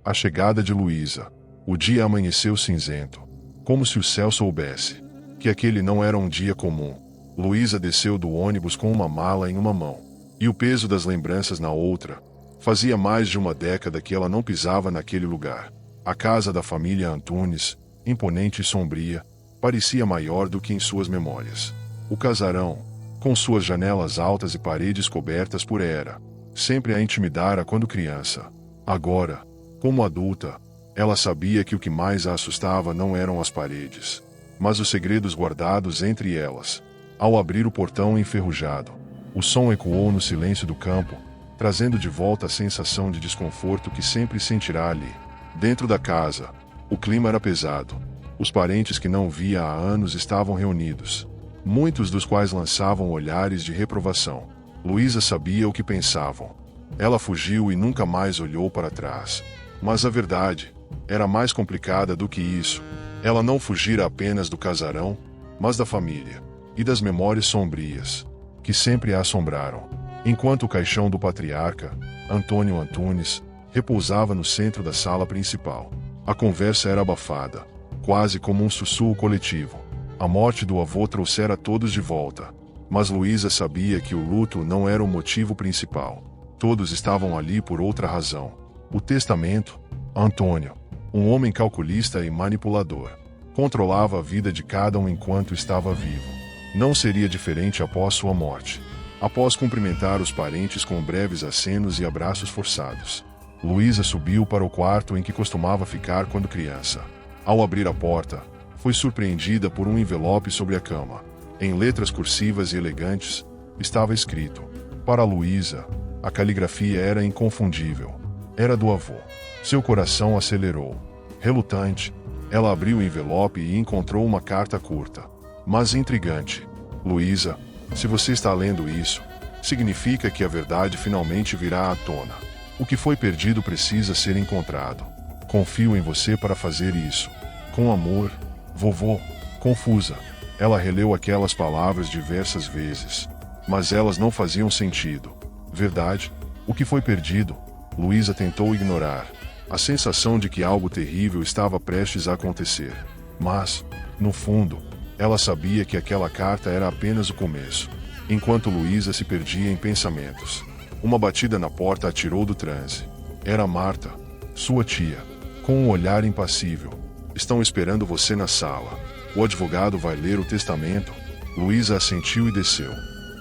A chegada de Luísa. O dia amanheceu cinzento, como se o céu soubesse que aquele não era um dia comum. Luísa desceu do ônibus com uma mala em uma mão e o peso das lembranças na outra. Fazia mais de uma década que ela não pisava naquele lugar. A casa da família Antunes, imponente e sombria, parecia maior do que em suas memórias. O casarão, com suas janelas altas e paredes cobertas por era, sempre a intimidara quando criança. Agora, como adulta, ela sabia que o que mais a assustava não eram as paredes, mas os segredos guardados entre elas. Ao abrir o portão enferrujado, o som ecoou no silêncio do campo, trazendo de volta a sensação de desconforto que sempre sentirá ali. Dentro da casa, o clima era pesado. Os parentes que não via há anos estavam reunidos, muitos dos quais lançavam olhares de reprovação. Luísa sabia o que pensavam. Ela fugiu e nunca mais olhou para trás. Mas a verdade era mais complicada do que isso. Ela não fugira apenas do casarão, mas da família e das memórias sombrias que sempre a assombraram. Enquanto o caixão do patriarca, Antônio Antunes, repousava no centro da sala principal, a conversa era abafada, quase como um sussurro coletivo. A morte do avô trouxera todos de volta, mas Luísa sabia que o luto não era o motivo principal. Todos estavam ali por outra razão. O testamento. Antônio, um homem calculista e manipulador, controlava a vida de cada um enquanto estava vivo. Não seria diferente após sua morte. Após cumprimentar os parentes com breves acenos e abraços forçados, Luísa subiu para o quarto em que costumava ficar quando criança. Ao abrir a porta, foi surpreendida por um envelope sobre a cama. Em letras cursivas e elegantes, estava escrito: para Luísa. A caligrafia era inconfundível. Era do avô. Seu coração acelerou. Relutante, ela abriu o envelope e encontrou uma carta curta, mas intrigante. Luísa, se você está lendo isso, significa que a verdade finalmente virá à tona. O que foi perdido precisa ser encontrado. Confio em você para fazer isso. Com amor, vovô. Confusa, ela releu aquelas palavras diversas vezes, mas elas não faziam sentido. Verdade? O que foi perdido? Luísa tentou ignorar a sensação de que algo terrível estava prestes a acontecer. Mas, no fundo, ela sabia que aquela carta era apenas o começo. Enquanto Luísa se perdia em pensamentos, uma batida na porta a tirou do transe. Era Marta, sua tia, com um olhar impassível. Estão esperando você na sala. O advogado vai ler o testamento. Luísa assentiu e desceu,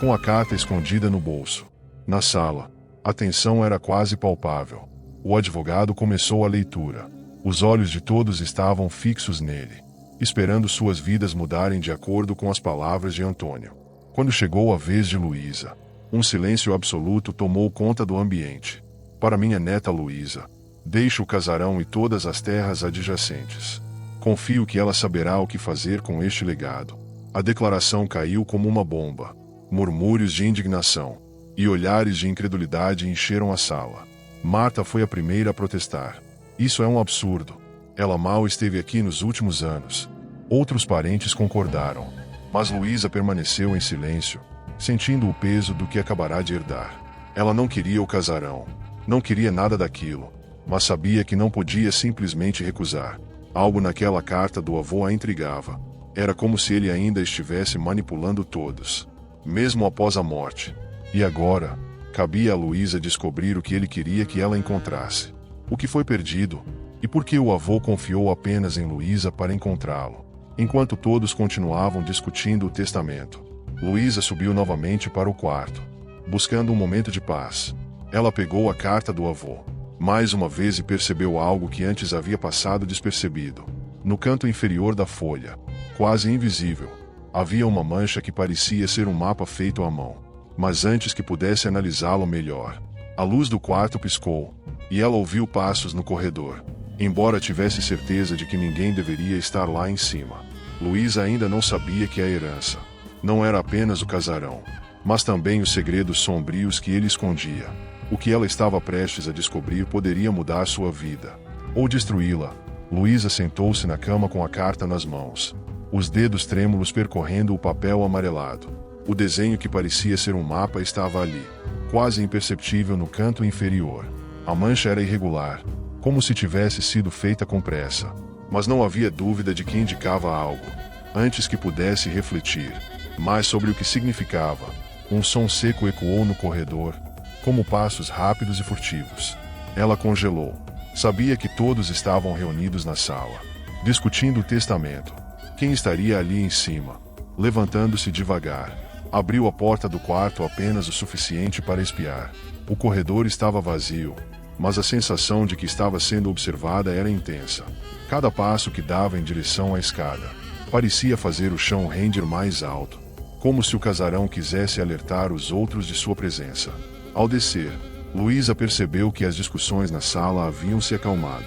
com a carta escondida no bolso. Na sala, a tensão era quase palpável. O advogado começou a leitura. Os olhos de todos estavam fixos nele, esperando suas vidas mudarem de acordo com as palavras de Antônio. Quando chegou a vez de Luísa, um silêncio absoluto tomou conta do ambiente. Para minha neta Luísa, deixo o casarão e todas as terras adjacentes. Confio que ela saberá o que fazer com este legado. A declaração caiu como uma bomba. Murmúrios de indignação e olhares de incredulidade encheram a sala. Marta foi a primeira a protestar. Isso é um absurdo. Ela mal esteve aqui nos últimos anos. Outros parentes concordaram, mas Luísa permaneceu em silêncio, sentindo o peso do que acabará de herdar. Ela não queria o casarão, não queria nada daquilo, mas sabia que não podia simplesmente recusar. Algo naquela carta do avô a intrigava. Era como se ele ainda estivesse manipulando todos, mesmo após a morte. E agora, cabia a Luísa descobrir o que ele queria que ela encontrasse. O que foi perdido, e por que o avô confiou apenas em Luísa para encontrá-lo. Enquanto todos continuavam discutindo o testamento, Luísa subiu novamente para o quarto, buscando um momento de paz. Ela pegou a carta do avô, mais uma vez, e percebeu algo que antes havia passado despercebido. No canto inferior da folha, quase invisível, havia uma mancha que parecia ser um mapa feito à mão. Mas antes que pudesse analisá-lo melhor, a luz do quarto piscou, e ela ouviu passos no corredor. Embora tivesse certeza de que ninguém deveria estar lá em cima, Luísa ainda não sabia que a herança não era apenas o casarão, mas também os segredos sombrios que ele escondia. O que ela estava prestes a descobrir poderia mudar sua vida, ou destruí-la. Luísa sentou-se na cama com a carta nas mãos, os dedos trêmulos percorrendo o papel amarelado. O desenho que parecia ser um mapa estava ali, quase imperceptível no canto inferior. A mancha era irregular, como se tivesse sido feita com pressa. Mas não havia dúvida de que indicava algo. Antes que pudesse refletir mais sobre o que significava, um som seco ecoou no corredor, como passos rápidos e furtivos. Ela congelou. Sabia que todos estavam reunidos na sala, discutindo o testamento. Quem estaria ali em cima? Levantando-se devagar, abriu a porta do quarto apenas o suficiente para espiar. O corredor estava vazio, mas a sensação de que estava sendo observada era intensa. Cada passo que dava em direção à escada parecia fazer o chão render mais alto, como se o casarão quisesse alertar os outros de sua presença. Ao descer, Luísa percebeu que as discussões na sala haviam se acalmado.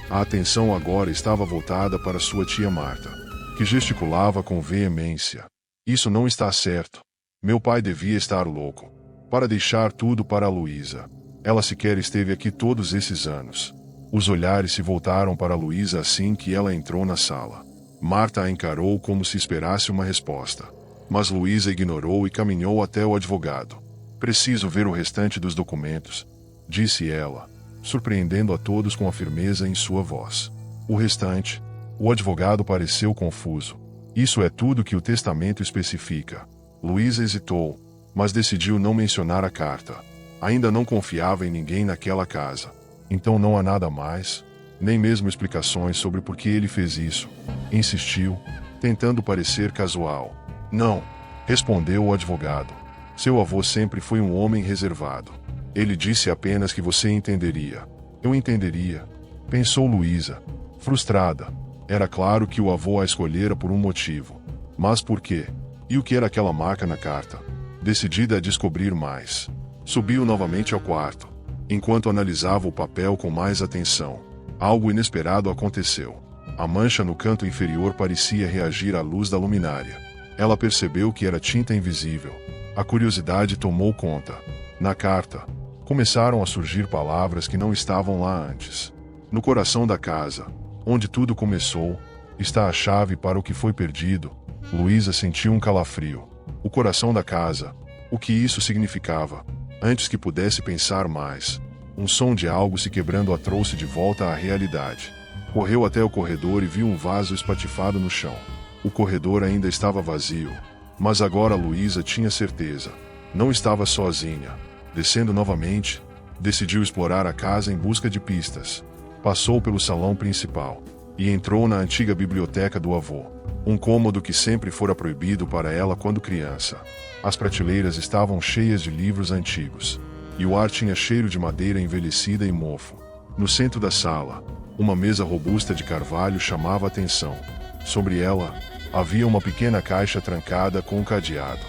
A atenção agora estava voltada para sua tia Marta, que gesticulava com veemência. Isso não está certo. Meu pai devia estar louco para deixar tudo para Luísa. Ela sequer esteve aqui todos esses anos. Os olhares se voltaram para Luísa assim que ela entrou na sala. Marta a encarou como se esperasse uma resposta. Mas Luísa ignorou e caminhou até o advogado. Preciso ver o restante dos documentos, disse ela, surpreendendo a todos com a firmeza em sua voz. O restante? O advogado pareceu confuso. Isso é tudo que o testamento especifica. Luísa hesitou, mas decidiu não mencionar a carta. Ainda não confiava em ninguém naquela casa. Então não há nada mais, nem mesmo explicações sobre por que ele fez isso. Insistiu, tentando parecer casual. Não, respondeu o advogado. Seu avô sempre foi um homem reservado. Ele disse apenas que você entenderia. Eu entenderia, pensou Luísa, frustrada. Era claro que o avô a escolhera por um motivo. Mas por quê? E o que era aquela marca na carta? Decidida a descobrir mais, subiu novamente ao quarto. Enquanto analisava o papel com mais atenção, algo inesperado aconteceu. A mancha no canto inferior parecia reagir à luz da luminária. Ela percebeu que era tinta invisível. A curiosidade tomou conta. Na carta, começaram a surgir palavras que não estavam lá antes. No coração da casa, onde tudo começou, está a chave para o que foi perdido. Luísa sentiu um calafrio. O coração da casa. O que isso significava? Antes que pudesse pensar mais, um som de algo se quebrando a trouxe de volta à realidade. Correu até o corredor e viu um vaso espatifado no chão. O corredor ainda estava vazio, mas agora Luísa tinha certeza. Não estava sozinha. Descendo novamente, decidiu explorar a casa em busca de pistas. Passou pelo salão principal e entrou na antiga biblioteca do avô. Um cômodo que sempre fora proibido para ela quando criança. As prateleiras estavam cheias de livros antigos, e o ar tinha cheiro de madeira envelhecida e mofo. No centro da sala, uma mesa robusta de carvalho chamava a atenção. Sobre ela, havia uma pequena caixa trancada com um cadeado.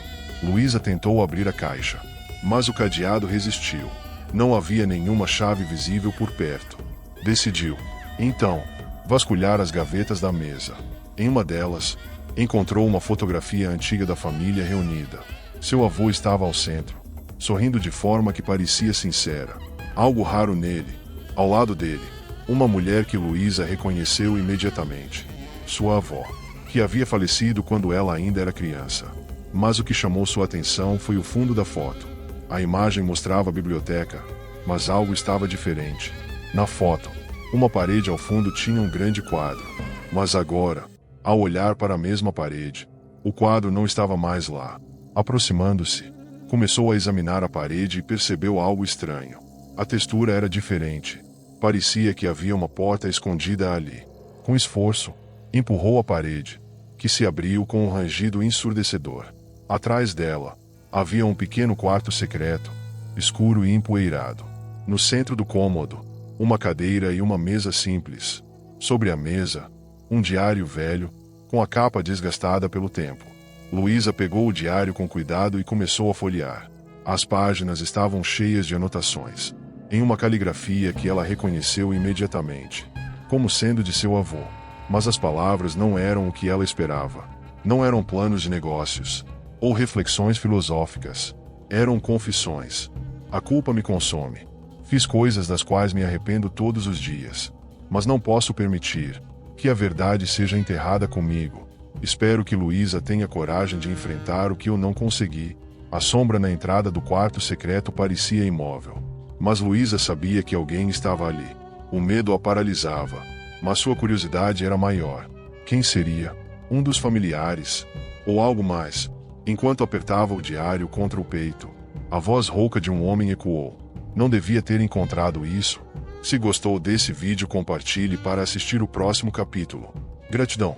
Luísa tentou abrir a caixa, mas o cadeado resistiu. Não havia nenhuma chave visível por perto. Decidiu, então, vasculhar as gavetas da mesa. Em uma delas, encontrou uma fotografia antiga da família reunida. Seu avô estava ao centro, sorrindo de forma que parecia sincera. Algo raro nele. Ao lado dele, uma mulher que Luísa reconheceu imediatamente. Sua avó, que havia falecido quando ela ainda era criança. Mas o que chamou sua atenção foi o fundo da foto. A imagem mostrava a biblioteca, mas algo estava diferente. Na foto, uma parede ao fundo tinha um grande quadro. Mas agora, ao olhar para a mesma parede, o quadro não estava mais lá. Aproximando-se, começou a examinar a parede e percebeu algo estranho. A textura era diferente. Parecia que havia uma porta escondida ali. Com esforço, empurrou a parede, que se abriu com um rangido ensurdecedor. Atrás dela, havia um pequeno quarto secreto, escuro e empoeirado. No centro do cômodo, uma cadeira e uma mesa simples. Sobre a mesa, um diário velho, com a capa desgastada pelo tempo. Luísa pegou o diário com cuidado e começou a folhear. As páginas estavam cheias de anotações, em uma caligrafia que ela reconheceu imediatamente, como sendo de seu avô. Mas as palavras não eram o que ela esperava. Não eram planos de negócios, ou reflexões filosóficas. Eram confissões. A culpa me consome. Fiz coisas das quais me arrependo todos os dias. Mas não posso permitir que a verdade seja enterrada comigo. Espero que Luísa tenha coragem de enfrentar o que eu não consegui. A sombra na entrada do quarto secreto parecia imóvel. Mas Luísa sabia que alguém estava ali. O medo a paralisava, mas sua curiosidade era maior. Quem seria? Um dos familiares? Ou algo mais? Enquanto apertava o diário contra o peito, a voz rouca de um homem ecoou. Não devia ter encontrado isso. Se gostou desse vídeo, compartilhe para assistir o próximo capítulo. Gratidão.